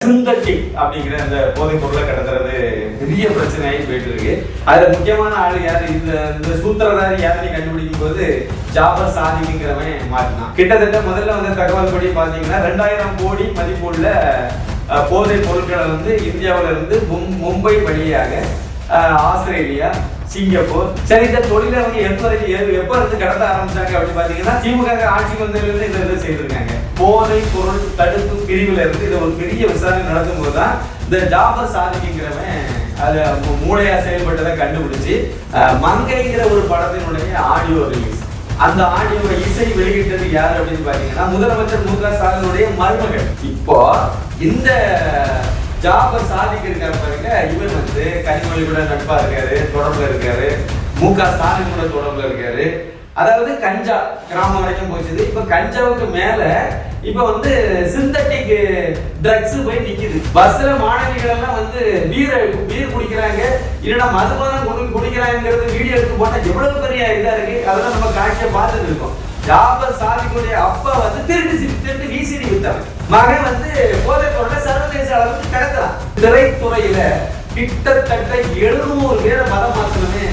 Synthetic அப்படிங்கிற அந்த போதைப் பொருளை கடத்துறது பெரிய பிரச்சனையாகி போயிட்டு இருக்கு. அதுல முக்கியமான ஆளு யாரு, இந்த சூத்திரதாரி யாருன்னு கண்டுபிடிக்கும் போது ஜாபர் சாதிக்குங்கிறவன் மாட்டினான். கிட்டத்தட்ட முதல்ல வந்த தகவல் படி பாத்தீங்கன்னா 2000 கோடி மதிப்புள்ள போதைப் பொருட்களை இந்தியாவில இருந்து மும்பை வழியாக ஆஸ்திரேலியா, சிங்கப்பூர். சரி, இந்த தொழிலை எப்ப இருந்து கடத்த ஆரம்பிச்சாங்க அப்படின்னு பாத்தீங்கன்னா திமுக ஆட்சிக்கு வந்ததுல இருந்து இதை செய்திருக்காங்க. போதை பொருள் தடுப்பு பிரிவுல இருந்து இதை ஒரு பெரிய விசாரணை நடத்தும் போதுதான் இந்த ஜாபர் சாதிக்குங்கிறவன் அது மூளையா செயல்பட்டதை கண்டுபிடிச்சு மங்கைங்கிற ஒரு படத்தினுடைய ஆடியோ ரிலீஸ். அந்த ஆடியோ இசை வெளியிட்டது யார் அப்படின்னு பாத்தீங்கன்னா முதலமைச்சர் மு.க. ஸ்டாலினுடைய மருமகள். இப்போ இந்த ஜாபர் சாதிக்கு இருக்காரு பாருங்க, இவர் கனிமொழி கூட நட்பா இருக்காரு, தொடர்புல இருக்காரு, மு.க. ஸ்டாலின் கூட தொடர்புல இருக்காரு. அதாவது கஞ்சா கிராமம் வரைக்கும் போச்சுது. இப்ப கஞ்சாவுக்கு மேல இப்ப சிந்தட்டிக் ட்ரக்ஸ் போய் நிக்குது. பஸ்ல மாணவிகள் எல்லாம் பீர் குடிக்கிறாங்க, இல்லைன்னா மதுபானம் குடிக்கிறாங்கிறது வீடியோ எடுத்து போட்டா எவ்வளவு பெரிய இதா இருக்கு. அதெல்லாம் நம்ம காட்சியை பார்த்துட்டு இருக்கோம். ஜாபர் சாதிக்குடைய அப்பா திருட்டு விசிடி வித்தாங்க, மகன் போதைப் பொருளை சர்வதேச அளவுக்கு கடத்தலாம். திரைத்துறையில கிட்டத்தட்ட 700 பேரை மதம் மாற்றணுமே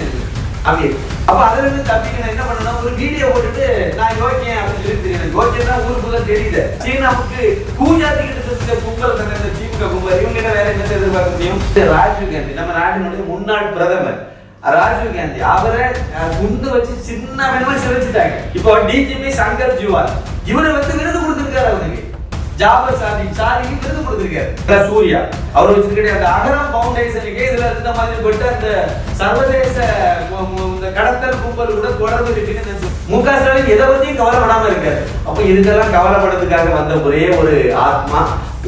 அப்படி. அப்ப அதுல இருந்து தப்பிக்கணும் என்ன பண்ணணும், ஒரு வீடியோ போட்டுட்டு நான் யோக்கியன் அப்படின்னு சொல்லி தெரியும். யோக்கியம் தான் ஊருக்குள்ள தெரியுது. சீனாவுக்கு கூஜாத்திக்கிட்டு கும்பல் தானே இந்த திமுக கும்பல். இவங்க என்ன வேற என்ன எதிர்பார்க்க முடியும்? ராஜீவ் காந்தி, நம்ம நாட்டினுடைய முன்னாள் பிரதமர் ராஜீவ் காந்தி, அவரை குண்டு வச்சு சின்ன வேணுமா சிரிச்சுட்டாங்க. இப்போ டிஜிபி சங்கர் ஜிவால் இவரை விருது கொடுத்திருக்காரு. அவனுக்கு ஜாபர் சாதிக்கு விருது கொடுத்திருக்காரு. சூர்யா அவர் வச்சிருக்கிற அந்த அகரம் பவுண்டேஷனுக்கு இதுல இந்த மாதிரி போட்டு அந்த சர்வதேச கடத்தல் கும்பல் கூட தொடர்பு இருக்குன்னு மு.க. ஸ்டாலின் எதை பத்தியும் கவலைப்படாம இருக்காரு. அப்ப இதுக்கெல்லாம் கவலைப்படுறதுக்காக வந்த ஒரே ஒரு ஆத்மா,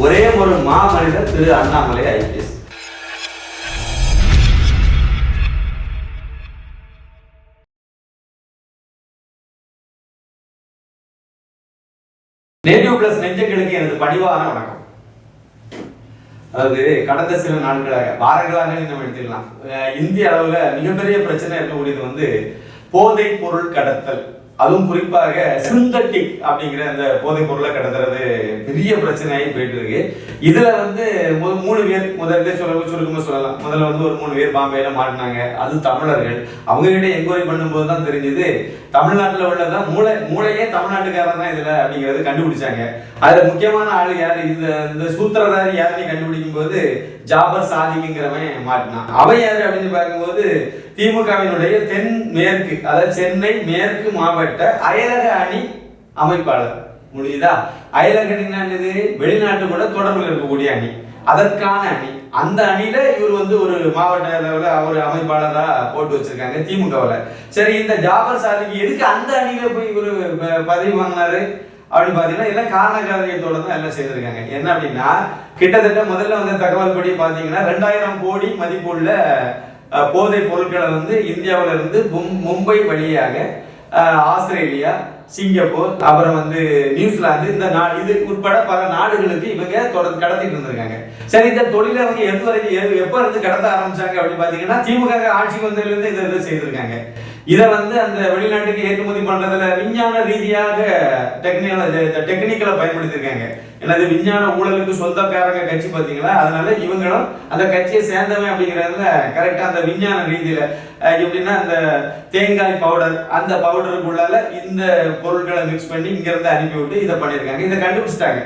ஒரே ஒரு மாமனிதர் Thiru Annamalai IPS. Native plus நெஞ்சங்களுக்கு எனது பணிவான வணக்கம். அதாவது கடந்த சில நாட்களாக, வாரங்களாக நம்ம எடுத்துக்கலாம், இந்திய அளவுல மிகப்பெரிய பிரச்சனை இருக்கக்கூடியது போதைப் பொருள் கடத்தல். அதுவும் குறிப்பாக சிந்தட்டிக் அப்படிங்கிற அந்த போதைப் பொருளை கடத்துறது பெரிய பிரச்சனையாகி போயிட்டு இருக்கு. இதுல 3 பேர் முதல்ல சுருக்கமா சொல்லலாம். முதல்ல ஒரு 3 பேர் பாம்பேல மாட்டினாங்க. அது தமிழர்கள். அவங்க கிட்ட என்கொயரி பண்ணும்போது தான் தெரிஞ்சது தமிழ்நாட்டில் உள்ளதான் மூளையே தமிழ்நாட்டுக்காரன் தான் இதுல அப்படிங்கறது கண்டுபிடிச்சாங்க. அதுல முக்கியமான ஆளு யாரு, இந்த சூத்திரதாரி யாருன்னு கண்டுபிடிக்கும் போது ஜாபர் சாதிக்குங்கிறவன் மாட்டினான். அவன் யாரு அப்படின்னு பார்க்கும்போது திமுகவினுடைய தென் மேற்கு, அதாவது சென்னை மேற்கு மாவட்ட அயலக அணி அமைப்பாளர். முடியுதா? அயலக அணின்னா என்னது? வெளிநாட்டு கூட தொடர்பில் இருக்கக்கூடிய அணி, அதற்கான அணி. அந்த அணியில இவர் ஒரு மாவட்ட அளவுல அவர் அமைப்பாளரா போட்டு வச்சிருக்காங்க திமுகவில். சரி, இந்த ஜாபர் சாதிக்கு எதுக்கு அந்த அணியில போய் இவரு பதவி வாங்கினாரு அப்படின்னு பாத்தீங்கன்னா எல்லாம் காரண காரியத்தோட தான் எல்லாம் செய்திருக்காங்க. என்ன அப்படின்னா, கிட்டத்தட்ட முதல்ல வந்த தகவல் படி பாத்தீங்கன்னா 2000 கோடி மதிப்புள்ள போதைப் பொருட்களை இந்தியாவில இருந்து மும்பை வழியாக ஆஸ்திரேலியா, சிங்கப்பூர், அப்புறம் நியூசிலாந்து, இந்த இது உட்பட பல நாடுகளுக்கு இவங்க தொடர்ந்து கடத்திட்டு இருந்திருக்காங்க. சரி, இந்த தொழிலை எப்ப இருந்து கடத்த ஆரம்பிச்சாங்க அப்படின்னு பாத்தீங்கன்னா திமுக ஆட்சிக்கு வந்ததுல இருந்து இதை செய்திருக்காங்க. இதை அந்த வெளிநாட்டுக்கு ஏற்றுமதி பண்றதுல விஞ்ஞான ரீதியாக டெக்னிக்கலை பயன்படுத்திருக்காங்க. எனது விஞ்ஞான ஊழலுக்கு சொந்தக்காரங்க கட்சி பாத்தீங்களா, அதனால இவங்களும் அந்த கட்சியை சேர்ந்தவன் அப்படிங்கிறதுல கரெக்டா அந்த விஞ்ஞான ரீதியில எப்படின்னா அந்த தேங்காய் பவுடர், அந்த பவுடருக்குள்ளால இந்த பொருட்களை மிக்ஸ் பண்ணி இங்க இருந்து அனுப்பி விட்டு இதை பண்ணிருக்காங்க. இதை கண்டுபிடிச்சிட்டாங்க.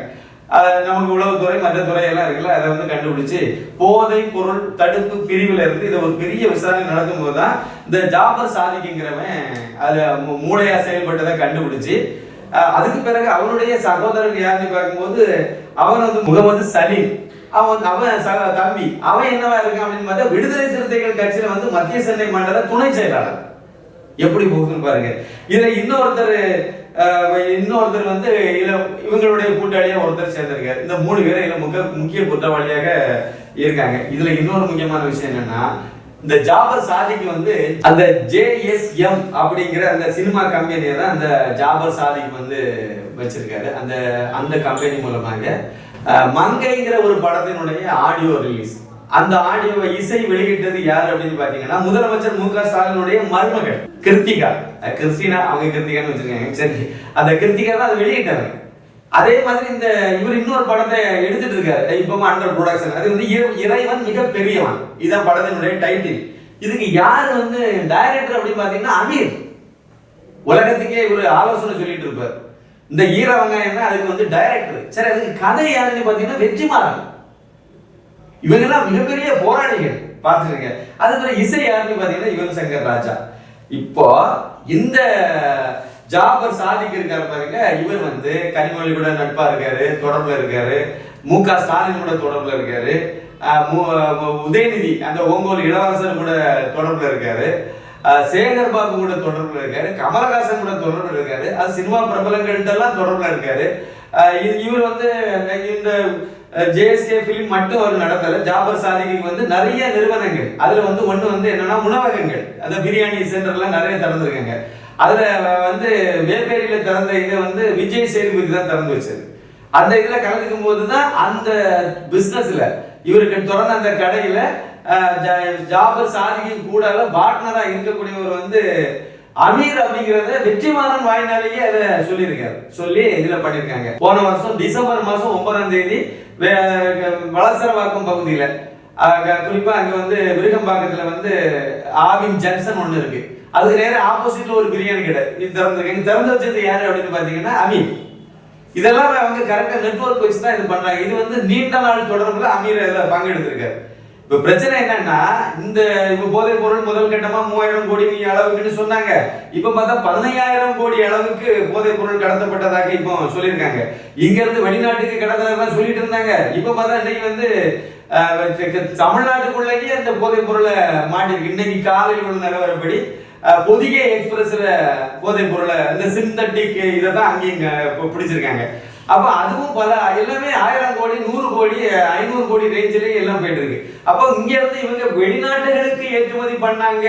நமக்கு உளவுத்துறை மற்ற துறையெல்லாம் இருக்குல்ல, அதை கண்டுபிடிச்சு போதை பொருள் தடுப்பு பிரிவுல இருந்து இதை ஒரு பெரிய விசாரணை நடத்தும் போதுதான் இந்த ஜாபர் சாதிக்குங்கிறவன் அது மூளையா செயல்பட்டதை கண்டுபிடிச்சு அதுக்கு பிறகு அவனுடைய சகோதரர் யாருன்னு பார்க்கும்போது அவன் முகமது சலீம், அவன் தம்பி, அவன் என்னவா இருக்கான் அப்படின்னு பார்த்தா விடுதலை சிறுத்தைகள் கட்சியில மத்திய சென்னை மண்டல துணை செயலாளர். எப்படி போகுதுன்னு பாருங்க. இதுல இன்னொருத்தர் இவங்களுடைய கூட்டாளியா ஒருத்தர் சேர்ந்திருக்காரு. இந்த 3 பேரை இதுல முக்கிய குற்றவாளியாக இருக்காங்க. இதுல இன்னொரு முக்கியமான விஷயம் என்னன்னா, இந்த ஜாபர் சாதிக்கு அந்த JSM அப்படிங்கிற அந்த சினிமா கம்பெனியை தான் அந்த ஜாபர் சாதிக்கு வச்சிருக்காரு. அந்த கம்பெனி மூலமாக மங்கைங்கிற ஒரு படத்தினுடைய ஆடியோ ரிலீஸ். அந்த ஆடியோ இசை வெளியிட்டது யார் அப்படின்னு பாத்தீங்கன்னா முதலமைச்சர் மு.க. ஸ்டாலினுடைய மருமகள் கிருத்திகா. கிறிஸ்டினா, அவங்க கிருத்திகான்னு வச்சிருக்காங்க. சரி, அந்த கிருத்திகா தான் அதை வெளியிட்டாங்க. அதே மாதிரி இந்த இவர் இன்னொரு படத்தை எடுத்துட்டு இருக்காரு இப்போ அண்டர் ப்ரொடக்ஷன். அது வந்து இறைவன் மிக பெரியவன், இதுதான் படத்தினுடைய டைட்டில். இதுக்கு யார் வந்து டைரக்டர் அப்படின்னு பாத்தீங்கன்னா அமீர். உலகத்துக்கே ஒரு ஆலோசனை சொல்லிட்டு இருப்பார். இந்த ஈர வெங்காயம் அதுக்கு வந்து டைரக்டர். சரி, அதுக்கு கதை யாருன்னு பாத்தீங்கன்னா வெற்றிமாறன். இவங்கெல்லாம் மிகப்பெரிய போராளிகள் பார்த்துருங்க. அதுக்கு இசை யாருன்னு பாத்தீங்கன்னா யுவன் சங்கர் ராஜா. இப்போ இந்த ஜாபர் சாதிக் இருக்காரு பாருங்க, இவர் வந்து கனிமொழி கூட நட்பா இருக்காரு, தொடர்புல இருக்காரு. மு.க. ஸ்டாலின் கூட தொடர்புல இருக்காரு. உதயநிதி அந்த ஓங்கோல் இளவரசர் கூட தொடர்புல இருக்காரு. சேகர் பாபு கூட தொடர்புல இருக்காரு. கமலஹாசன் கூட தொடர்புல இருக்காரு. அது சினிமா பிரபலங்கள்ட்ட எல்லாம் தொடர்புல இருக்காரு. இவர் வந்து இந்த ஜேஎஸ்கே பிலிம் மட்டும் அவர் நடத்தல. ஜாபர் சாதிக்கு வந்து நிறைய நிறுவனங்கள், அதுல வந்து ஒண்ணு வந்து என்னன்னா உணவகங்கள், அந்த பிரியாணி சென்டர் எல்லாம் நிறைய திறந்துருக்காங்க. அதுல வந்து வேப்பேரியில திறந்த இதை வந்து விஜய் சேதுபதி தான் திறந்து வச்சது. அந்த இதுல கலந்துக்கும் போதுதான் அந்த பிசினஸ்ல இவருக்கு தொடர்ந்து அந்த கடையில ஜாபர் சாதிக்கு கூட பார்ட்னரா இருக்கக்கூடியவர் வந்து அமீர் அப்படிங்கறத வெற்றிமாறன் வாயினாலேயே அதை சொல்லியிருக்காரு. சொல்லி இதுல பண்ணிருக்காங்க. போன வருஷம் டிசம்பர் மாசம் 9ஆம் தேதி வளசரவாக்கம் பகுதியில, குறிப்பா அங்க வந்து விருகம்பாக்கத்துல வந்து ஆவின் ஜங்ஷன் ஒண்ணு இருக்கு, அதுக்கு நேர ஆப்போசிட்ல ஒரு பிரியாணி கடை இது திறந்துருக்காங்க. திறந்து வச்சது யாரு அப்படின்னு பாத்தீங்கன்னா அமீர். இதெல்லாம் அவங்க கரெக்டா நெட்வொர்க் வச்சு தான் இது பண்றாங்க. இது வந்து நீண்ட நாள் தொடர்புல அமீர் இதுல பங்கெடுத்திருக்காரு. இப்ப பிரச்சனை என்னன்னா, இந்த போதைப் பொருள் முதல் கட்டமா 3000 கோடி அளவுக்குன்னு சொன்னாங்க. இப்ப பார்த்தா 15,000 கோடி அளவுக்கு போதைப் பொருள் கடத்தப்பட்டதாக இப்போ சொல்லியிருக்காங்க. இங்க இருந்து வெளிநாட்டுக்கு கடத்தலாம் சொல்லிட்டு இருந்தாங்க. இப்ப பார்த்தா இன்னைக்கு வந்து தமிழ்நாட்டுக்குள்ளேயே அந்த போதைப் பொருளை மாட்டிருக்கு. இன்னைக்கு காலையில் உள்ள நிலவரப்படி பொதிகை எக்ஸ்பிரஸ்ல போதைப் பொருளை இந்த சிந்தட்டிக் இதை தான் அங்கேயும் பிடிச்சிருக்காங்க. அப்ப அதுவும் பல எல்லாமே 1000 கோடி 100 கோடி 500 கோடி ரேஞ்சிலேயே எல்லாம் போயிட்டு இருக்கு. அப்போ இங்க இருந்து இவங்க வெளிநாட்டுகளுக்கு ஏற்றுமதி பண்ணாங்க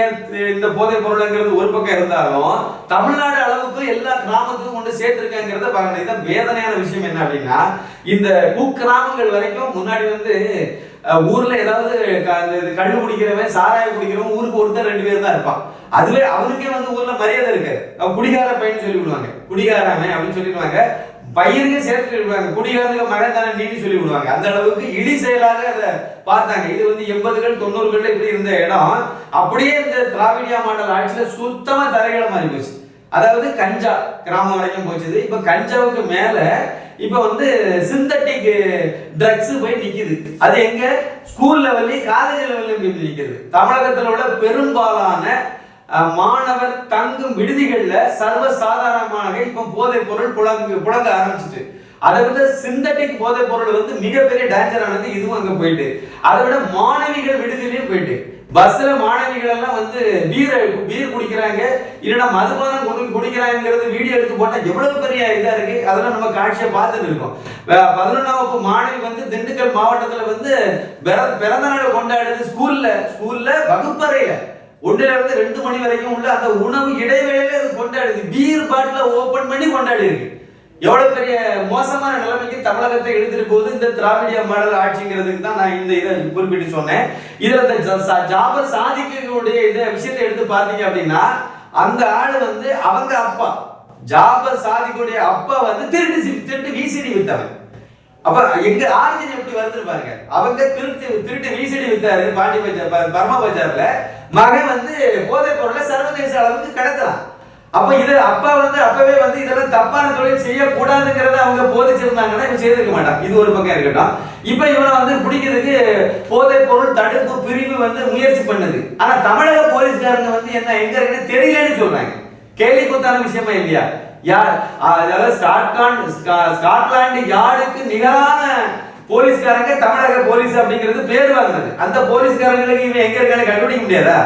இந்த போதைப் பொருள்ங்கிறது ஒரு பக்கம் இருந்தாலும், தமிழ்நாடு அளவுக்கு எல்லா கிராமத்துக்கும் கொண்டு சேர்த்திருக்காங்கிறத பாருங்க. இதான் வேதனையான விஷயம். என்ன அப்படின்னா, இந்த குக்கிராமங்கள் வரைக்கும் முன்னாடி வந்து ஊர்ல ஏதாவது கள்ளு குடிக்கிறவன் சாராயம் குடிக்கிறவன் ஊருக்கு ஒருத்தர் 2 பேர் தான் இருப்பான். அதுவே அவனுக்கே வந்து ஊர்ல மரியாதை இருக்கு. குடிகார பையன் சொல்லி விடுவாங்க, குடிகாரமே அப்படின்னு சொல்லிடுவாங்க. பையனுக்கு சேர்த்து விடுவாங்க, குடிகாரனுக்கு மகன் தானே நீன்னு சொல்லி விடுவாங்க. அந்த அளவுக்கு இழி செயலாக அதை பார்த்தாங்க. இது வந்து 80கள் 90கள் இப்படி இருந்த இடம் அப்படியே இந்த திராவிடியா மாடல் ஆட்சியில சுத்தமா தரைகளை மாறி போச்சு. அதாவது கஞ்சா கிராமம் வரைக்கும் போச்சுது. இப்ப கஞ்சாவுக்கு மேல இப்ப வந்து சிந்தட்டிக் ட்ரக்ஸ் போய் நிக்குது. அது எங்க? ஸ்கூல் லெவல்லையும் காலேஜ் லெவல்லையும் போய் நிக்குது. தமிழகத்தில் உள்ள பெரும்பாலான மாணவர் தங்கும் விடுதிகள்ல சர்வ சாதாரணமாக இப்ப போதைப் பொருள் புழங்க ஆரம்பிச்சுட்டு, அதை விட சிந்தட்டிக் போதைப் பொருள் வந்து மிகப்பெரிய டேஞ்சரானது. இதுவும் அங்க போயிட்டு, அதை விட மாணவிகள் விடுதியிலையும் போயிட்டு, பஸ்ல மாணவிகள் எல்லாம் வந்து பீர் குடிக்கிறாங்க, இல்லைன்னா மதுபானம் குடிக்கிறாங்கிறது வீடியோ எடுத்து போட்டா எவ்வளவு பெரிய இதா இருக்கு. அதெல்லாம் நம்ம காட்சியை பார்த்துட்டு இருக்கோம். 11ஆம் வகுப்பு மாணவி வந்து திண்டுக்கல் மாவட்டத்துல வந்து பிறந்த நாள் கொண்டாடுது. ஸ்கூல்ல வகுப்பறையில 1 இருந்து 2 மணி வரைக்கும் உள்ள அந்த உணவு இடைவேளையில அது கொண்டாடுது. பீர் பாட்டில ஓபன் பண்ணி கொண்டாடி இருக்கு. எவ்வளவு பெரிய மோசமான நிலைமைக்கு தமிழகத்தை எடுத்துட்டு போகுது இந்த திராவிடிய மாடல் ஆட்சிங்கிறதுக்கு தான் நான் இந்த இதை குறிப்பிட்டு சொன்னேன். இதுல இந்த ஜாபர் சாதிக்குடைய இந்த விஷயத்தை எடுத்து பார்த்தீங்க அப்படின்னா, அந்த ஆளு வந்து அவங்க அப்பா ஜாபர் சாதிக்குடைய அப்பா வந்து திருட்டு விசிடி வித்தவன். அப்ப எங்க ஆரிஜின் எப்படி வருது பாருங்க. அவங்க திருட்டு விசிடி வித்தாரு பாண்டி பஜார் பர்மா பஜார்ல. மகன் வந்து போதைப் பொருளை சர்வதேச அளவுக்கு கடத்தலாம். அப்ப இது அப்பா வந்து அப்பவே வந்து இதெல்லாம் தப்பான தொழில் செய்யக்கூடாதுங்கிறத அவங்க போதிச்சிருந்தாங்கன்னா இவன் செய்திருக்க மாட்டான். இது ஒரு பக்கம் இருக்கட்டும். இப்ப இவனை வந்து பிடிக்கிறதுக்கு போதைப் பொருள் தடுப்பு பிரிவு வந்து முயற்சி பண்ணுது. ஆனா தமிழக போலீஸ்காரங்க வந்து என்ன எங்க இருக்குன்னு தெரியலன்னு சொல்றாங்க. கேலி கூத்தான விஷயமா இல்லையா? அதாவது ஸ்காட்லாந்து யார்டுக்கு நிகரான போலீஸ்காரங்க தமிழக போலீஸ் அப்படிங்கிறது பேர் வாங்கினது. அந்த போலீஸ்காரங்களுக்கு இவன் எங்க இருக்கான்னு கண்டுபிடிக்க முடியாதா?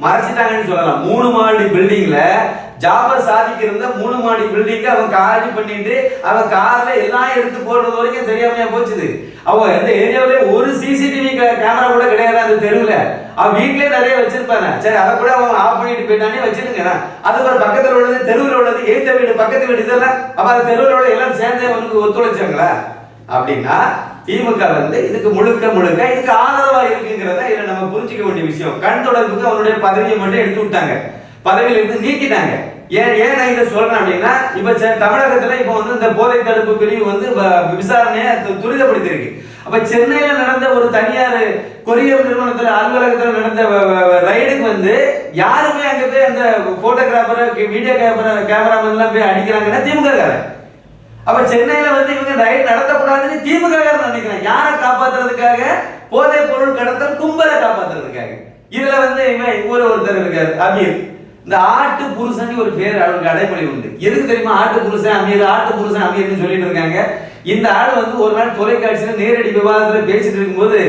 மறைச்சிட்டாங்கன்னு சொல்லலாம். 3 மாடி பில்டிங்ல ஜாபர் சாதிக்கு இருந்த 3 மாடி பில்டிங்க அவன் காலி பண்ணிட்டு அவன் கார்ல எல்லாம் எடுத்து போடுறது வரைக்கும் தெரியாமையா போச்சுது. அவன் எந்த ஏரியாவிலே ஒரு சிசிடிவி கேமரா கூட கிடையாது அந்த தெருவுல. அவன் வீட்லயே நிறைய வச்சிருப்பாங்க. சரி, அதை கூட அவன் ஆஃப் பண்ணிட்டு போயிட்டானே வச்சிருங்க. அது ஒரு பக்கத்துல உள்ளது, தெருவில் உள்ளது, எய்த்த வீடு, பக்கத்து வீடு, இதெல்லாம் அப்ப அந்த தெருவில் உள்ள எல்லாம் சேர்ந்து அவனுக்கு ஒத்துழைச்சாங்களா அப்படின்னா, திமுக வந்து இதுக்கு முழுக்க இதுக்கு ஆதரவா இருக்குங்கிறத இதுல நம்ம புரிஞ்சுக்க வேண்டிய விஷயம். கண் தொடர்புக்கு அவனுடைய பதவியை மட்டும் எடுத்து விட்டாங்க, பதவியில இருந்து நீக்கிட்டாங்க. ஏன் நான் இதை சொல்றேன் அப்படின்னா, இப்ப தமிழகத்துல இப்ப வந்து இந்த போதை தடுப்பு பிரிவு வந்து விசாரணையை துரிதப்படுத்தியிருக்கு. அப்ப சென்னையில நடந்த ஒரு தனியார் கொரியர் நிறுவனத்துல அலுவலகத்துல நடந்த ரைடுக்கு வந்து யாருமே அங்க போய் அந்த போட்டோகிராஃபர் வீடியோ கேமராமேன் எல்லாம் போய் அடிக்கிறாங்கன்னா திமுக காரன். அப்ப சென்னையில வந்து இவங்க ரைடு நடத்தக்கூடாதுன்னு திமுக காரன் நினைக்கிறாங்க. யாரை காப்பாத்துறதுக்காக? போதை பொருள் கடத்தல் கும்பலை காப்பாத்துறதுக்காக. இதுல வந்து இவன் ஒருத்தர் இருக்காரு அமீர். இந்த ஆட்டு புருஷன் ஒரு பேர் அவருக்கு அடைமொழி உண்டு. எதுக்கு தெரியுமா? ஆட்டு புருஷன் அமீர், ஆட்டு புருஷன் அமீர்னு சொல்லிட்டு இருக்காங்க. இந்த ஆள் வந்து ஒரு நாள் தொலைக்காட்சியில நேரடி விவாதத்துல பேசிட்டு இருக்கும்போது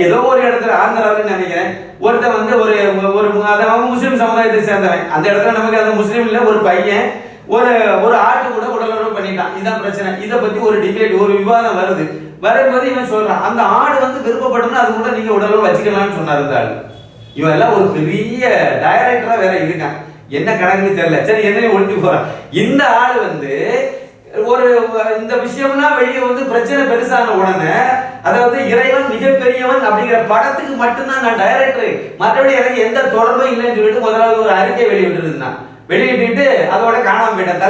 ஏதோ ஒரு இடத்துல ஆந்திராவில் நினைக்கிறேன் ஒருத்தன் வந்து ஒரு முஸ்லீம் சமுதாயத்தை சேர்ந்தவன். அந்த இடத்துல நமக்கு அந்த முஸ்லீம் இல்ல, ஒரு பையன் ஒரு ஆட்டு கூட உடலுறவு பண்ணிட்டான். இதுதான் பிரச்சனை. இதை பத்தி ஒரு டிபேட், ஒரு விவாதம் வரும்போது இவன் சொல்றான், அந்த ஆடு வந்து விருப்பப்பட்டோம்னா அது கூட நீங்க உடலுறவு வச்சுக்கலாம்னு சொன்னார் இந்த ஆள். இவன் எல்லாம் ஒரு பெரிய டைரக்டரா வேற இருக்கான். என்ன கணக்குன்னு தெரியல. சரி, என்னையும் ஒழிஞ்சு போறான். இந்த ஆள் வந்து இந்த விஷயம்னா வெளியே வந்து பிரச்சனை பெருசான உடனே, அதாவது இறைவன் மிகப்பெரியவன் அப்படிங்கிற படத்துக்கு மட்டும்தான் நான் டைரக்டர், மற்றபடி எனக்கு எந்த தொடர்பும் இல்லைன்னு சொல்லிட்டு முதலாவது ஒரு அறிக்கை வெளியிட்டு இருந்தான். வெளியிட்டு அதோட காணாம போயிட்டான்.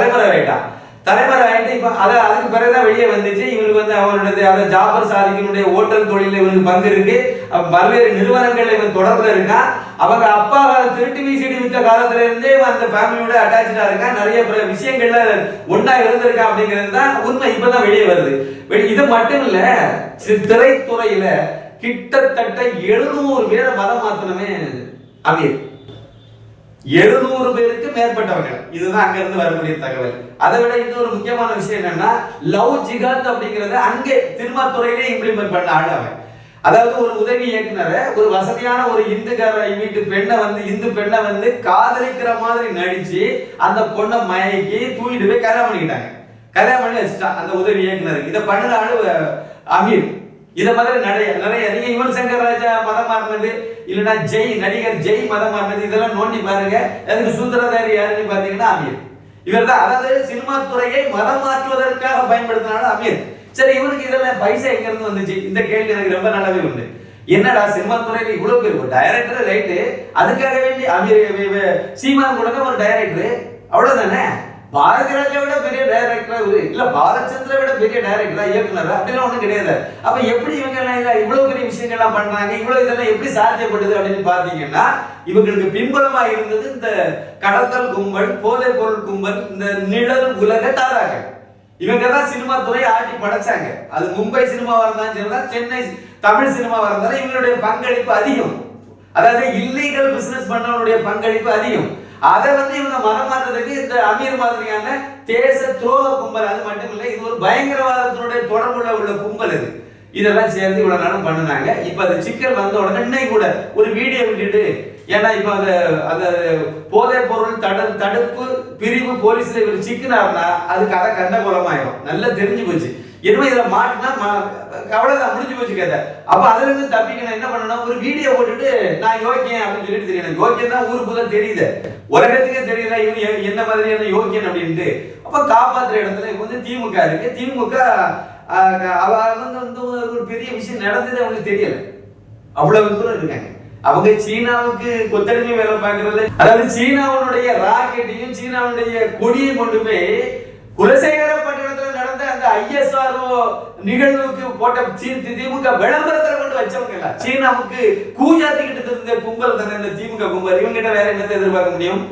தலைமுறை ஆயிட்டு இப்ப அதுக்கு பிறகுதான் வெளியே வந்துச்சு. இவனுக்கு வந்து அவனுடைய அதை ஜாபர் சாதிக்கினுடைய ஓட்டல் தொழில இவனுக்கு பங்கு இருக்கு. பல்வேறு நிறுவனங்கள்ல இவன் தொடர்புல இருக்கான். அவங்க அப்பா திருட்டு வீசிட்டு வித்த காலத்துல இருந்தே அந்த ஃபேமிலியோட அட்டாச்சா இருக்கான். நிறைய விஷயங்கள்ல ஒன்னா இருந்திருக்கான் அப்படிங்கிறது தான் உண்மை. இப்பதான் வெளியே வருது. இது மட்டும் இல்ல, திரைத்துறையில கிட்டத்தட்ட 700 பேரை மதம் மாத்தனமே அமீர். 700 பேருக்கு மேற்பட்டவங்க. இதுதான் அங்க இருந்து வரக்கூடிய தகவல். அதை விட இன்னொரு முக்கியமான விஷயம் என்னன்னா, லவ் ஜிகாத் அப்படிங்கறத அங்கே திருமாத்துறையிலே இம்ப்ளிமெண்ட் பண்ண ஆள் அவன். அதாவது ஒரு உதவி இயக்குனரை, ஒரு வசதியான ஒரு இந்துக்கார வீட்டு பெண்ணை வந்து இந்து பெண்ணை வந்து காதலிக்கிற மாதிரி நடிச்சு அந்த பொண்ணை மயக்கி தூக்கிட்டு போய் கல்யாணம் பண்ணிக்கிட்டாங்க. கல்யாணம் பண்ணி வச்சுட்டான் அந்த உதவி இயக்குனர். இதை பண்ணுற ஆளு அமீர். இத மாதிரி நிறைய நீங்க யுவன் சங்கர் ராஜா மதம் மாறினது, இல்லைன்னா நடிகர் ஜெய் மதம் மாறினது, இதெல்லாம் நோண்டி பாருங்க. அதுக்கு சூத்திரதாரி யாருன்னு பாத்தீங்கன்னா அமீர். இவர் தான். அதாவது சினிமா துறையை மதம் மாற்றுவதற்காக பயன்படுத்தினாலும் அமீர். சரி, இவனுக்கு இதெல்லாம் பைசா எங்க இருந்து வந்துச்சு? இந்த கேள்வி எனக்கு ரொம்ப நல்லாவே உண்டு. என்னடா சினிமா துறையில இவ்வளவு பேர், ஒரு டைரக்டர் ரைட்டு, அதுக்காக வேண்டி அமீர் சீமான் கூட ஒரு டைரக்டர், அவ்வளவுதானே. பாரதி ராஜா விட பெரிய டைரக்டரா இல்ல பாரத் சந்திர விட பெரிய டைரக்டரா இயக்குனரா அப்படிலாம் ஒண்ணும் கிடையாது. அப்ப எப்படி இவங்க எல்லாம் இவ்வளவு பெரிய விஷயங்கள்லாம் பண்றாங்க, இவ்வளவு இதெல்லாம் எப்படி சாத்தியப்படுது அப்படின்னு பாத்தீங்கன்னா, இவங்களுக்கு பின்புலமா இருந்தது இந்த கடத்தல் கும்பல், போதை பொருள் கும்பல், இந்த நிழல் உலக தாராக்கள். இவங்க தான் சினிமா துறையை ஆட்டி படைச்சாங்க. அது மும்பை சினிமாவா இருந்தாலும் சரிதான், சென்னை தமிழ் சினிமாவா இருந்தாலும் இவங்களுடைய பங்களிப்பு அதிகம். அதாவது இல்லீகல் பிசினஸ் பண்ணவனுடைய பங்களிப்பு அதிகம். அதை வந்து இவங்க மதம் மாற்றதுக்கு இந்த அமீர் மாதிரியான தேச துரோக கும்பல், அது மட்டும் இல்லை, இது ஒரு பயங்கரவாதத்தினுடைய தொடர்புள்ள உள்ள கும்பல். இதெல்லாம் சேர்ந்து இவ்வளவு நேரம் பண்ணுனாங்க. இப்ப அது சிக்கல் வந்த உடனே இன்னைக்கு கூட ஒரு வீடியோ விட்டுட்டு, ஏன்னா இப்ப அந்த போதை பொருள் தடுப்பு பிரிவு போலீஸ்ல இவர் சிக்கினார்னா அதுக்கு அதை கண்டகோலமாயிரும். நல்லா தெரிஞ்சு போச்சு. இனிமே இதுல மாட்டினா அவ்வளவுதான், முடிஞ்சு போச்சு கதை. அப்ப அதுல இருந்து தப்பிக்கணும் என்ன பண்ணணும், ஒரு வீடியோ போட்டுட்டு நான் யோக்கியன் அப்படின்னு சொல்லிட்டு தெரியணும். யோக்கியம் தான் ஊருக்கு தான் தெரியுது, உலகத்துக்கே தெரியல இவங்க என்ன மாதிரியான யோக்கியன் அப்படின்ட்டு. அப்ப காப்பாத்துற இடத்துல இப்ப வந்து திமுக இருக்கு. திமுக வந்து ஒரு பெரிய விஷயம் நடந்தது அவங்களுக்கு தெரியல, அவ்வளவு தூரம் இருக்காங்க. அவங்க சீனாவுக்கு கொத்தடிமை வேலை பார்க்கறது, அதாவது சீனாவுடைய ராக்கெட்டையும் சீனாவுடைய கொடியை கொண்டுமே குலசேகரப்பட்டினத்தில் நடந்த அந்த ISRO நிகழ்வுக்கு போட்ட திமுக விளம்பரத்துல கொண்டு வச்சவங்க இல்ல. சீனாவுக்கு கூஜாத்திக்கிட்டு இருந்த கும்பல் தானே இந்த திமுக கும்பல். இவங்க கிட்ட வேற என்னத்தை எதிர்பார்க்க முடியும்?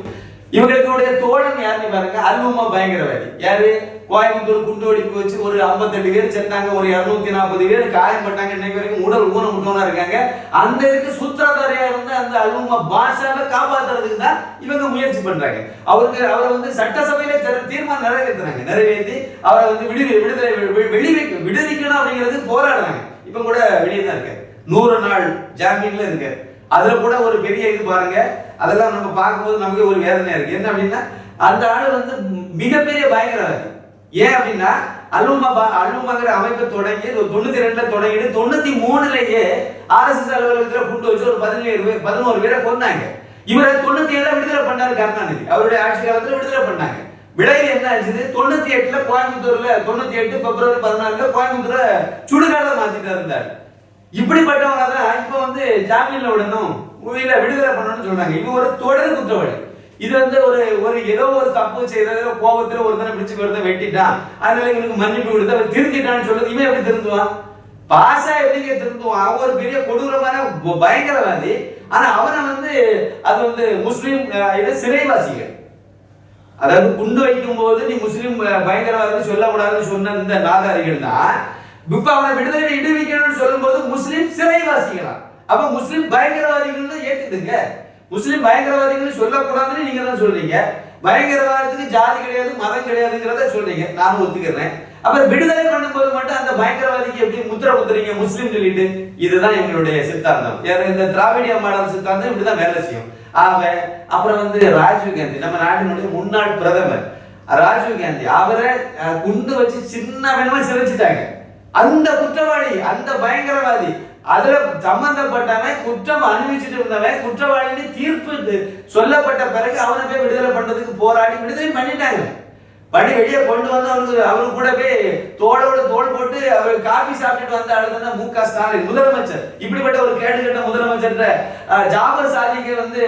இவங்களுடைய தோழன் யாருன்னு பாருங்க, அல்வமா பயங்கரவாதி. யாரு? கோயம்புத்தூர் குண்டுவெடிப்பு வச்சு ஒரு 58 பேர் செத்தாங்க, ஒரு 240 பேர் காயப்பட்டாங்க. இன்னைக்கு வரைக்கும் உடல் ஊனமுட்டவனா இருக்காங்க. அந்த இதுக்கு சூத்திரதாரியா இருந்த அந்த அல்வமா பாஷாவை காப்பாத்துறதுக்கு தான் இவங்க முயற்சி பண்றாங்க. அவரை வந்து சட்டசபையில தீர்மானம் நிறைவேற்றி அவரை வந்து விடுவிக்கணும் அப்படிங்கிறது போராடுறாங்க. இப்ப கூட வெளியே தான் இருக்காரு, 100 நாள் ஜாமீன்ல இருக்காரு. அதுல கூட ஒரு பெரிய இது பாருங்க, அதெல்லாம் நம்ம பார்க்கும்போது நமக்கு ஒரு வேதனையா இருக்கு. என்ன அப்படின்னா, அந்த ஆளு வந்து மிகப்பெரிய பயங்கரவாதி. ஏன் அப்படின்னா, அல்வமாங்கிற அமைப்பை தொடங்கி 92ல தொடங்கிட்டு 93லயே RSS அலுவலகத்துல குண்டு வச்சு ஒரு 11 பேரை கொன்னாங்க. இவரை 97 விடுதலை பண்ணாரு கருணாநிதி. அவருடைய ஆட்சி காலத்துல விடுதலை பண்ணாங்க. விளைவு என்ன ஆச்சு? 98ல கோயம்புத்தூர்ல 98 பிப்ரவரி 14 கோயம்புத்தூரை சுடுகாட மாத்திட்டு இருந்தாரு. இப்படிப்பட்டவங்க தான் இப்ப வந்து ஜாமீன்ல விடணும், விடுதலை பண்ணணும்னு சொல்றாங்க. இவங்க ஒரு தொடர் குற்றவாளி. இது வந்து ஒரு ஒரு ஏதோ ஒரு தப்பு செய்யறதுல கோபத்துல ஒருத்தனை பிடிச்சு ஒருத்தன் வெட்டிட்டான், அதனால இவனுக்கு மன்னிப்பு கொடுத்து அவன் திருந்திட்டான்னு சொல்றது இவன் எப்படி திருந்துவான்? பாஷா எப்படிங்க திருந்துவான்? அவன் ஒரு பெரிய கொடூரமான பயங்கரவாதி. ஆனா அவனை வந்து அது வந்து முஸ்லீம் சிறைவாசிகள், அதாவது குண்டு வைக்கும் போது நீ முஸ்லீம் பயங்கரவாதி சொல்லக்கூடாதுன்னு சொன்ன இந்த நாதாரிகள் தான் இப்ப அவனை விடுதலை விடுவிக்கணும்னு சொல்லும் போது முஸ்லீம் சிறைவாசிகளா? அப்ப முஸ்லீம் பயங்கரவாதிகள் ஏத்துக்குங்க. முஸ்லீம் பயங்கரவாதிகள் சொல்லக்கூடாதுன்னு நீங்க தான் சொல்றீங்க. பயங்கரவாதத்துக்கு ஜாதி கிடையாது மதம் கிடையாதுங்கிறத சொல்றீங்க, நானும் ஒத்துக்கிறேன். அப்புறம் விடுதலை பண்ணும்போது மட்டும் அந்த பயங்கரவாதிக்கு எப்படி முத்திர குத்துறீங்க முஸ்லீம் சொல்லிட்டு? இதுதான் எங்களுடைய சித்தாந்தம். இந்த திராவிடிய மாடல் சித்தாந்தம் இப்படிதான் வேலை செய்யும். அப்புறம் வந்து ராஜீவ் காந்தி, நம்ம நாட்டினுடைய முன்னாள் பிரதமர் ராஜீவ் காந்தி, அவரை குண்டு வச்சு சின்ன வேணுமா சிதைச்சிட்டாங்க. அந்த குற்றவாளி, அந்த பயங்கரவாதி, அதுல சம்பந்தப்பட்டவன், குற்றம் அனுபவிச்சுட்டு இருந்தவன் குற்றவாளின்னு தீர்ப்பு சொல்லப்பட்ட பிறகு அவனை போய் விடுதலை பண்றதுக்கு போராடி விடுதலை பண்ணிட்டாங்க. பண்ணி வெளியே கொண்டு வந்து அவரு கூட போய் தோளோட தோல் போட்டு அவர் காபி சாப்பிட்டுட்டு வந்த ஆளுங்க மு.க. ஸ்டாலின் முதலமைச்சர். இப்படிப்பட்ட ஒரு கேடுகட்ட முதலமைச்சர் ஜாபர் சாதிக்கு வந்து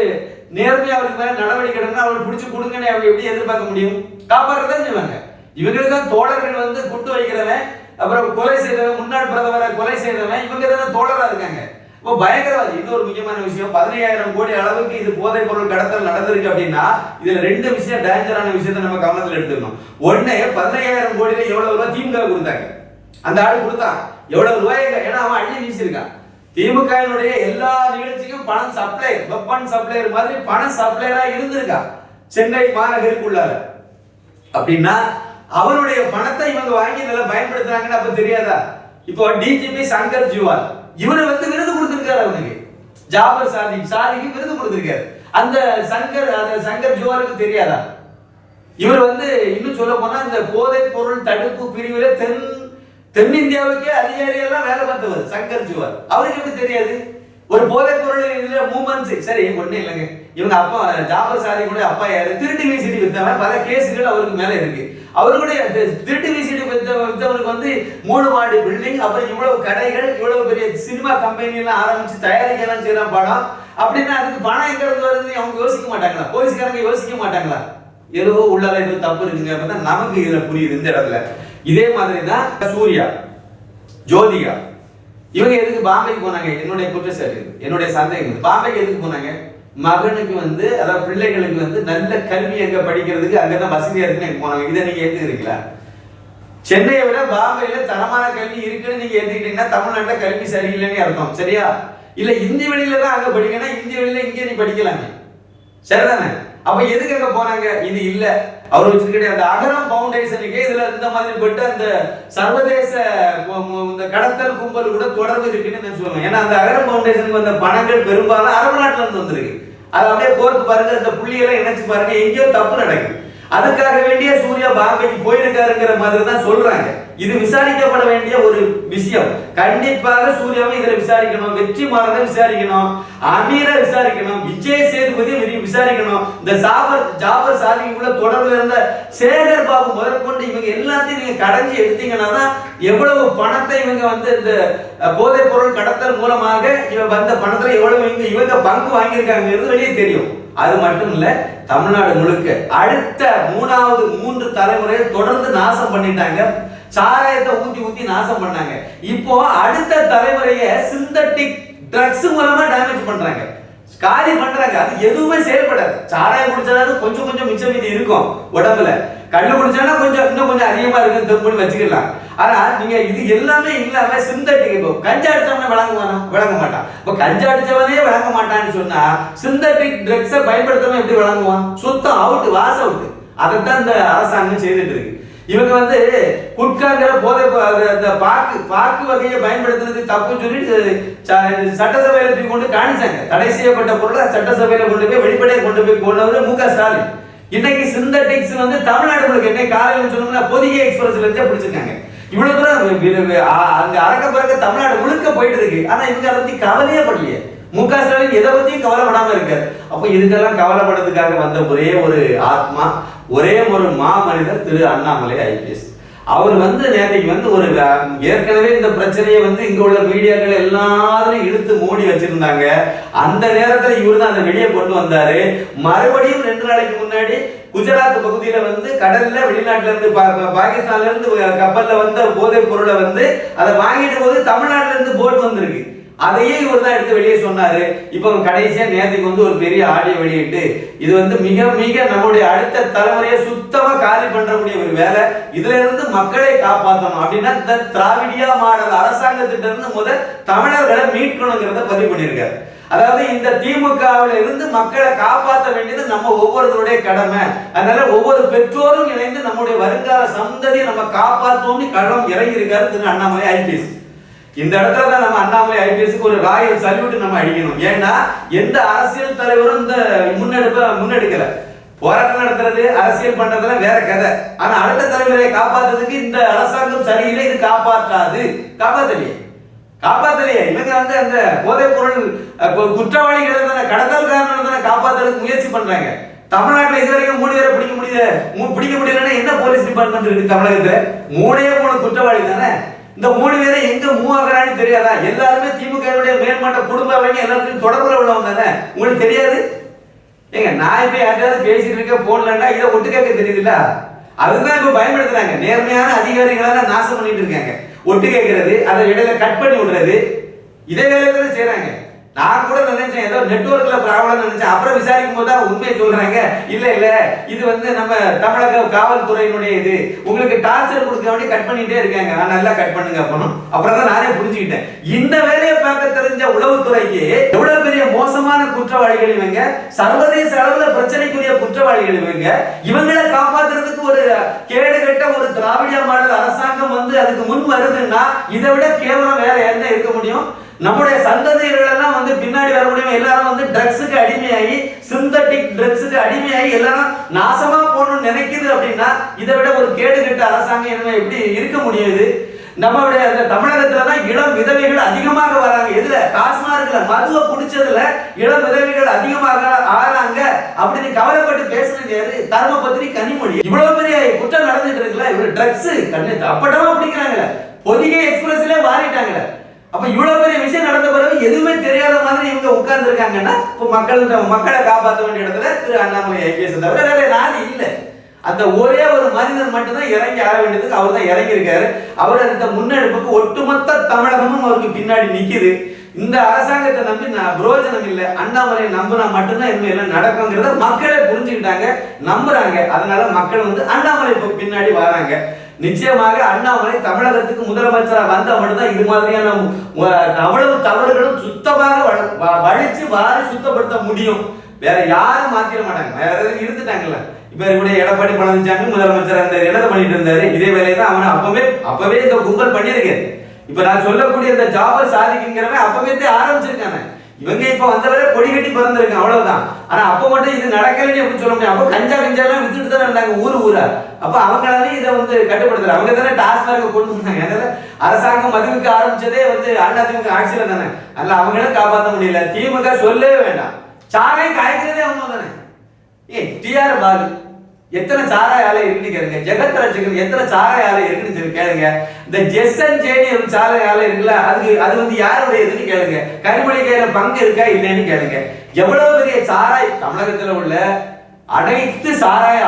நேர்மையா அவருக்கு மேல நடவடிக்கை எடுக்கணும், அவருக்கு பிடிச்சு கொடுங்கன்னு அவர் எப்படி எதிர்பார்க்க முடியும்? காப்பாற்றதான் செய்வாங்க. இவங்களுக்கு தான் தோழர்கள் வந்து குண்டு வைக்கிறவன், அப்புறம் கொலை செய்தவன், முன்னாள் பிரதமரை கொலை செய்தவன், இவங்க தானே தோழரா இருக்காங்க. இப்போ பயங்கரவாதி. இன்னொரு முக்கியமான விஷயம், 15,000 கோடி அளவுக்கு இது போதைப் பொருள் கடத்தல் நடந்திருக்கு அப்படின்னா இதுல 2 விஷயம் டேஞ்சரான விஷயத்தை நம்ம கவனத்தில் எடுத்துக்கணும். ஒண்ணு, 15,000 கோடியில எவ்வளவு ரூபாய் திமுக கொடுத்தாங்க, அந்த ஆளு கொடுத்தான் எவ்வளவு ரூபாய், ஏன்னா அவன் அள்ளி வீசிருக்கான். திமுகவினுடைய எல்லா நிகழ்ச்சிக்கும் பணம் சப்ளை, வெப்பன் சப்ளையர் மாதிரி பணம் சப்ளையரா இருந்திருக்கா சென்னை மாநகருக்குள்ளார. அப்படின்னா அவருடைய பணத்தை இவங்க வாங்கி நல்லா பயன்படுத்துறாங்கன்னு அப்ப தெரியாதா? இப்போ டிஜிபி சங்கர் ஜிவால் இவரை வந்து விருது கொடுத்திருக்காரு, அவனுக்கு ஜாபர் சாதிக்கு விருது கொடுத்திருக்காரு. அந்த சங்கர் ஜிவாலுக்கு தெரியாதா? இவர் வந்து இன்னும் சொல்ல போனா இந்த போதைப் பொருள் தடுப்பு பிரிவுல தென்னிந்தியாவுக்கே அதிகாரியெல்லாம் வேலை பார்த்தவர் சங்கர் ஜிவால். அவருக்கு எப்படி தெரியாது? ஒரு போதைப் பொருள் இதுல மூமெண்ட்ஸ் சரி ஒண்ணு இல்லைங்க. இவங்க அப்பா ஜாபர் சாதி கூட அப்பா யாரு? திருட்டு விசிடி வித்தவன், பல கேஸுகள் அவருக்கு மேல இருக்கு. அவருடைய திருட்டு விசிடி வித்தவனுக்கு வந்து 3 மாடி பில்டிங், அப்புறம் இவ்வளவு கடைகள், இவ்வளவு பெரிய சினிமா கம்பெனி எல்லாம் ஆரம்பிச்சு தயாரிக்கலாம் செய்யலாம் படம். அப்படின்னா அதுக்கு பணம் எங்க இருந்து வருது அவங்க யோசிக்க மாட்டாங்களா? போலீஸ்காரங்க யோசிக்க மாட்டாங்களா? ஏதோ உள்ளால ஏதோ தப்பு இருக்குங்க. நமக்கு இதுல புரியுது இந்த இடத்துல. இதே மாதிரி தான் சூர்யா, ஜோதிகா, இவங்க எதுக்கு பாம்பேக்கு போனாங்க? என்னுடைய குற்றச்சாட்டு, என்னுடைய சந்தேகம். பாம்பேக்கு எதுக்கு போனாங்க? மகனுக்கு வந்து அதாவது பிள்ளைகளுக்கு வந்து நல்ல கல்வி எங்க படிக்கிறதுக்கு அங்கதான் வசதியா இருக்குன்னு போனாங்க. இதை நீங்க ஏத்துக்கிறீங்களா? சென்னையை விட பாம்பேல தரமான கல்வி இருக்குன்னு நீங்க ஏத்துக்கிட்டீங்கன்னா தமிழ்நாட்டுல கல்வி சரியில்லைன்னு அர்த்தம், சரியா? இல்ல இந்தி வழியில தான் அங்க படிக்கணும், இந்தி வழியில இங்கே நீ படிக்கலாமே, சரிதானே? அப்ப எதுக்கு அங்க போனாங்க? இது இல்ல அவர் வச்சிருக்கிற அந்த அகரம் பவுண்டேஷனுக்கு இதுல இந்த மாதிரி போட்டு அந்த சர்வதேச இந்த கடத்தல் கும்பல் கூட தொடர்பு இருக்குன்னு நான் சொல்லுவேன். ஏன்னா அந்த அகரம் பவுண்டேஷனுக்கு வந்த பணங்கள் பெரும்பாலும் அரபு நாட்டுல இருந்து வந்திருக்கு. அது அப்படியே கோர்த்து பாருங்க, இந்த புள்ளியெல்லாம் இணைச்சு பாருங்க, எங்கேயோ தப்பு நடக்குது. அதுக்காக வேண்டிய சூர்யா பாம்பேக்கு போயிருக்காருங்கிற மாதிரி தான் சொல்றாங்க. இது விசாரிக்கப்பட வேண்டிய ஒரு விஷயம். கண்டிப்பாக சூர்யாவை இதில் விசாரிக்கணும், வெற்றிமாறனை விசாரிக்கணும், அமீரை விசாரிக்கணும், விஜய் சேதுபதி விசாரிக்கணும், இந்த ஜாபர் சாதிக்குள்ள தொடர்புல இருந்த சேகர் பாபு முதற்கொண்டு இவங்க எல்லாத்தையும் நீங்க கடைஞ்சி எடுத்தீங்கன்னா தான் எவ்வளவு பணத்தை இவங்க வந்து இந்த போதைப் பொருள் கடத்தல் மூலமாக வந்த பணத்துல எவ்வளவு இவங்க பங்கு வாங்கியிருக்காங்கிறது வெளியே தெரியும். அது மட்டும் இல்ல, தமிழ்நாடு முழுக்க அடுத்த 3 தலைமுறையை தொடர்ந்து நாசம் பண்ணிட்டாங்க. சாராயத்தை ஊத்தி நாசம் பண்ணாங்க. இப்போ அடுத்த தலைமுறையை சிந்தட்டிக் ட்ரக்ஸ் மூலமா டேமேஜ் பண்றாங்க, காலி பண்றாங்க. அது எதுவுமே செயல்படாது. சாராயம் குடிச்சாலும் கொஞ்சம் மிச்சம் மீதி இருக்கும் உடம்புல, கண்ணு குடிச்சானா இன்னும் கொஞ்சம் அதிகமா இருக்குன்னு தெம்புன்னு வச்சுக்கலாம். ஆனா நீங்க இது எல்லாமே இல்லாம சிந்தட்டிக், இப்போ கஞ்சா அடிச்சவனே விளங்க மாட்டான். இப்போ கஞ்சா அடிச்சவனே விளங்க மாட்டான்னு சொன்னா சிந்தட்டிக் ட்ரக்ஸை பயன்படுத்தவன் எப்படி விளங்குவான்? சுத்தம் அவுட், வாஸ் அவுட். அதைத்தான் இந்த அரசாங்கம் செய்துட்டு இருக்கு. இவங்க வந்து குட்காங்கிற போதை அந்த பாக்கு வகையை பயன்படுத்துறது தப்புன்னு சொல்லி சட்டசபையில தூக்கி கொண்டு காணிச்சாங்க. தடை செய்யப்பட்ட பொருளை சட்டசபையில கொண்டு போய் வெளிப்படையாக கொண்டு வந்து மு.க. ஸ்டாலின். இன்னைக்கு சிந்தட்டிக்ஸ் வந்து தமிழ்நாடு முழுக்க இன்னைக்கு காலையில் சொன்னோம்னா பொதிகை எக்ஸ்பிரஸ்ல இருந்தே பிடிச்சிருக்காங்க. இவ்வளவு தூரம் அங்க அறக்க பிறக்க தமிழ்நாடு முழுக்க போயிட்டு இருக்கு. ஆனா இவங்க அதை பத்தி கவலையே படலையே. மு.க. ஸ்டாலின் எதை பத்தியும் கவலைப்படாம இருக்காரு. அப்ப இதுக்கெல்லாம் கவலைப்படுறதுக்காக வந்த ஒரே ஒரு ஆத்மா, ஒரே ஒரு மாமனிதர் திரு அண்ணாமலை ஐபிஎஸ். அவர் வந்து நேற்றைக்கு வந்து ஒரு ஏற்கனவே இந்த பிரச்சனையை வந்து இங்க உள்ள மீடியாக்கள் எல்லாரும் இழுத்து மூடி வச்சிருந்தாங்க. அந்த நேரத்தில் இவர் தான் அதை வெளியே கொண்டு வந்தாரு. மறுபடியும் 2 நாளைக்கு முன்னாடி குஜராத் பகுதியில வந்து கடல்ல வெளிநாட்டுல இருந்து பாகிஸ்தான்ல இருந்து கப்பல்ல வந்த போதைப் பொருளை வந்து அதை வாங்கிட்டு போது தமிழ்நாட்டுல இருந்து போட் வந்திருக்கு. அதையே இவர் தான் எடுத்து வெளியே சொன்னாரு. இப்போ கடைசியா நேற்றுக்கு வந்து ஒரு பெரிய ஆடியோ வெளியிட்டு இது வந்து மிக மிக நம்முடைய அடுத்த தலைமுறையை சுத்தமா காலி பண்றக்கூடிய ஒரு வேலை, இதுல இருந்து மக்களை காப்பாற்றணும் அப்படின்னா இந்த திராவிடியா மாடல் அரசாங்கத்திட்ட இருந்து தமிழர்களை மீட்கணுங்கிறத பதிவு பண்ணியிருக்காரு. அதாவது இந்த திமுகவில் இருந்து மக்களை காப்பாற்ற வேண்டியது நம்ம ஒவ்வொருவருடைய கடமை. அதனால ஒவ்வொரு பெற்றோரும் இணைந்து நம்முடைய வருங்கால சந்ததியை நம்ம காப்பாற்றுவோம்னு களம் இறங்கி இருக்காரு திரு அண்ணாமலை ஐபிஎஸ். இந்த இடத்துல தான் நம்ம அண்ணாமலை ஐபிஎஸ்க்கு ஒரு ராயல் சல்யூட் நம்ம அடிக்கணும். ஏன்னா எந்த அரசியல் தலைவரும் இந்த முன்னெடுக்கல. போராட்டம் நடத்துறது அரசியல் பண்றதுல வேற கதை. ஆனா அடுத்த தலைவரை காப்பாற்றுறதுக்கு இந்த அரசாங்கம் சரியில்லை, இது காப்பாத்தலையே. இவங்க வந்து அந்த போதைப் பொருள் குற்றவாளிகளை தானே, கடத்தல்காரனை தானே காப்பாற்றுறதுக்கு முயற்சி பண்றாங்க. தமிழ்நாட்டில் இதுவரைக்கும் 3 பேரை பிடிக்க முடியலன்னா என்ன போலீஸ் டிபார்ட்மெண்ட் இருக்கு தமிழகத்துல? 3 குற்றவாளி தானே. இந்த 3 பேரை எங்க மூவ் ஆகுறான்னு தெரியாதா? எல்லாருமே திமுகவுடைய மேல்மட்ட குடும்பம் எல்லாத்தையும் தொடர்புல உள்ளவங்க தானே, உங்களுக்கு தெரியாது? ஏங்க நான் இப்ப யார்ட்டாவது பேசிட்டு இருக்க போடலன்னா இதை ஒட்டு கேட்க தெரியுதுல்ல? அதுதான் இப்ப பயன்படுத்துறாங்க. நேர்மையான அதிகாரிகளால நாசம் பண்ணிட்டு இருக்காங்க. ஒட்டு கேட்கறது, அதை இடையில கட் பண்ணி விடுறது, இதே வேலைகளை செய்யறாங்க. நான் கூட நினைச்சேன் ஏதோ நெட்வொர்க்ல ப்ராப்ளம் நினைச்சேன். அப்புறம் விசாரிக்கும் போது தான் உண்மையை சொல்றாங்க. இல்ல இது வந்து நம்ம தமிழக காவல்துறையினுடைய இது உங்களுக்கு டார்ச்சர் கொடுக்க வேண்டி கட் பண்ணிட்டே இருக்காங்க. நான் நல்லா கட் பண்ணுங்க அப்புறம் தான் நானே புரிஞ்சுக்கிட்டேன். இந்த வேலையை பார்க்க தெரிஞ்ச உளவுத்துறைக்கு எவ்வளவு பெரிய மோசமான குற்றவாளிகள் இவங்க, சர்வதேச அளவுல பிரச்சனைக்குரிய குற்றவாளிகள் இவங்க. இவங்களை காப்பாத்துறதுக்கு ஒரு கேடுகட்ட ஒரு திராவிட மாடல் அரசாங்கம் வந்து அதுக்கு முன் வருதுன்னா இதை விட கேவலம் வேற என்ன இருக்க முடியும்? நம்முடைய சந்ததியர்கள் எல்லாம் வந்து பின்னாடி வரக்கூடிய எல்லாரும் வந்து ட்ரக்ஸுக்கு அடிமையாகி, சிந்தட்டிக் ட்ரக்ஸுக்கு அடிமையாகி எல்லாரும் நாசமா போகணும்னு நினைக்குது அப்படின்னா இதை விட ஒரு கேடுகட்ட அரசாங்கம் எப்படி இருக்க முடியுது? நம்மளுடைய அந்த தமிழகத்துல தான் இளம் விதவைகள் அதிகமாக வராங்க. எதுல? டாஸ்மார்க்ல மதுவை குடிச்சதுல இளம் விதவைகள் அதிகமாக ஆறாங்க அப்படின்னு கவலைப்பட்டு பேசுறது யாரு? தர்மபத்திரி கனிமொழி. இவ்வளவு பெரிய குற்றம் நடந்துட்டு இருக்குல்ல, இவ்வளவு ட்ரக்ஸ் அப்பட்டமா பிடிக்கிறாங்களே, பொதிகை எக்ஸ்பிரஸ்ல மாறிட்டாங்களே. அப்ப இவ்வளவு பெரிய விஷயம் நடந்த பிறகு எதுவுமே தெரியாத மாதிரி இவங்க உட்கார்ந்து இருக்காங்கன்னா இப்போ மக்களை காப்பாற்ற வேண்டிய இடத்துல திரு அண்ணாமலை ஐபிஎஸ் தவிர வேற நாடு இல்லை. அந்த ஒரே ஒரு மனிதன் மட்டும்தான் இறங்கி ஆக வேண்டியதுக்கு அவர் தான் இறங்கி இருக்காரு. அவர் அந்த முன்னெடுப்புக்கு ஒட்டுமொத்த தமிழகமும் அவருக்கு பின்னாடி நிக்குது. இந்த அரசாங்கத்தை நம்பி பிரயோஜனம் இல்லை. அண்ணாமலை நம்பினா மட்டும்தான் இனிமே எல்லாம் நடக்குங்கிறத மக்களே புரிஞ்சுக்கிட்டாங்க, நம்புறாங்க. அதனால மக்கள் வந்து அண்ணாமலை பின்னாடி வராங்க. நிச்சயமாக அண்ணாமலை தமிழகத்துக்கு முதலமைச்சராக வந்தா மட்டும்தான் இது மாதிரியான அவ்வளவு தவறுகளும் சுத்தமாக வழிச்சு வாரி சுத்தப்படுத்த முடியும். வேற யாரும் மாத்திர மாட்டாங்க. வேற எதாவது இருந்துட்டாங்கல்ல. இப்ப இவருடைய எடப்பாடி பழனிசாமி முதலமைச்சர் அந்த என்னதை பண்ணிட்டு இருந்தாரு, இதே வேலையை தான் அவனை அப்பவே இந்த கும்பல் பண்ணியிருக்காரு. இப்ப நான் சொல்லக்கூடிய இந்த ஜாபர் சாதிக்குங்கிறவன் அப்பவே ஆரம்பிச்சிருக்காங்க. இவங்க இப்ப வந்தவரை கொடி கட்டி பிறந்திருக்காங்க, அவ்வளவுதான். ஆனா அப்ப மட்டும் இது நடக்கலன்னு எப்படி சொல்ல முடியும்? அப்ப கஞ்சா எல்லாம் வித்துட்டு தானே இருந்தாங்க ஊரா. அப்ப அவங்களாலே இதை வந்து கட்டுப்படுத்தல. அவங்க தானே டாஸ்மார்க் கொண்டு வந்தாங்க. அதனால அரசாங்கம் மதுவுக்கு ஆரம்பிச்சதே வந்து அதிமுக ஆட்சியில தானே. அதனால அவங்களும் காப்பாற்ற முடியல. திமுக சொல்லவே வேண்டாம், சாராயம் காய்க்கிறதே அவங்க தானே. டிஆர் பாலு எத்தனை சாராய ஆலை இருக்குன்னு கேளுங்க. ஜெகத் ரட்சகன் எத்தனை சாராய ஆலை இருக்குன்னு சொல்லி கேளுங்க. இந்த ஜெஸ்ஸன் ஜேடி சாராய ஆலை இருக்குல்ல, அது வந்து யாருடைய இதுன்னு கேளுங்க. கனிமொழி கையில பங்கு இருக்கா இல்லைன்னு கேளுங்க. எவ்வளவு பெரிய சாராய தமிழகத்துல உள்ள அனைத்து சாராய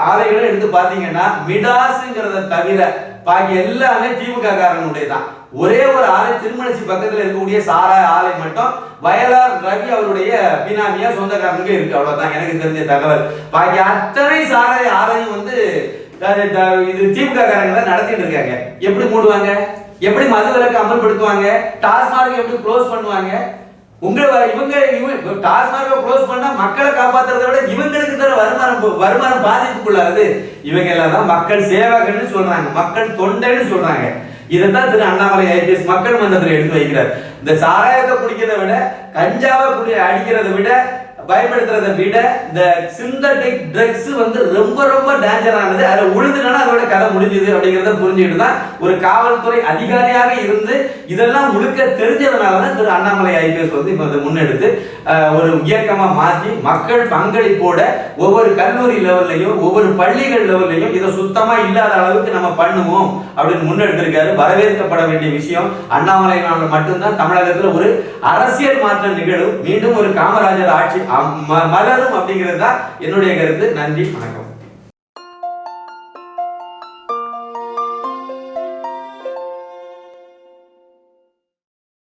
ஆலைகளும் எடுத்து பாத்தீங்கன்னா மிடாஸ்ங்கிறத தவிர பாக்கி எல்லாமே திமுக காரனுடைய தான். ஒரே ஒரு ஆலை திருமணச்சி பக்கத்துல இருக்கக்கூடிய சாராய ஆலை மட்டும் வயலார் ரவி அவருடைய பினாமியா சொந்தக்காரனுக்கு இருக்கு, அவ்வளவுதான் எனக்கு தெரிஞ்ச தகவல். பாக்கி அத்தனை சாராய ஆலையும் வந்து இது திமுக காரங்க தான் நடத்திட்டு இருக்காங்க. எப்படி மூடுவாங்க? எப்படி மது விலக்கு அமல்படுத்துவாங்க? டாஸ்மார்க் எப்படி க்ளோஸ் பண்ணுவாங்க? இவங்க டாஸ்மார்க் க்ளோஸ் பண்ணா மக்களை காப்பாத்துறதை விட இவங்களுக்கு தர வருமானம் பாதிப்புக்குள்ளாது. இவங்க எல்லாம் தான் மக்கள் சேவகன்னு சொல்றாங்க, மக்கள் தொண்டைன்னு சொல்றாங்க. இதைத்தான் திரு அண்ணாமலை ஐபிஎஸ் மக்கள் மன்றத்தில் எடுத்து வைக்கிறார். இந்த சாராயத்தை குடிக்கிறத விட, கஞ்சாவை அடிக்கிறத விட, பயன்படுத்துறதை விட இந்த சிந்தட்டிக் ட்ரக்ஸ் வந்து ரொம்ப ரொம்ப டேஞ்சரானது. அதில் உழுதுனா அதோட கதை முடிஞ்சது அப்படிங்கிறத புரிஞ்சுக்கிட்டு தான் ஒரு காவல்துறை அதிகாரியாக இருந்து இதெல்லாம் முழுக்க தெரிஞ்சதுனால தான் திரு அண்ணாமலை ஐபிஎஸ் வந்து இப்போ அதை முன்னெடுத்து ஒரு இயக்கமா மாற்றி மக்கள் பங்களிப்போட ஒவ்வொரு கல்லூரி லெவல்லையும் ஒவ்வொரு பள்ளிகள் லெவல்லையும் இதை சுத்தமா இல்லாத அளவுக்கு நம்ம பண்ணுவோம் அப்படின்னு முன்னெடுத்திருக்காரு. வரவேற்கப்பட வேண்டிய விஷயம். அண்ணாமலையினால் மட்டும்தான் தமிழகத்தில் ஒரு அரசியல் மாற்றம் நிகழும். மீண்டும் ஒரு காமராஜர் ஆட்சி மலரும் அப்படிங்கிறது தான் என்னுடைய கருத்து. நன்றி, வணக்கம்.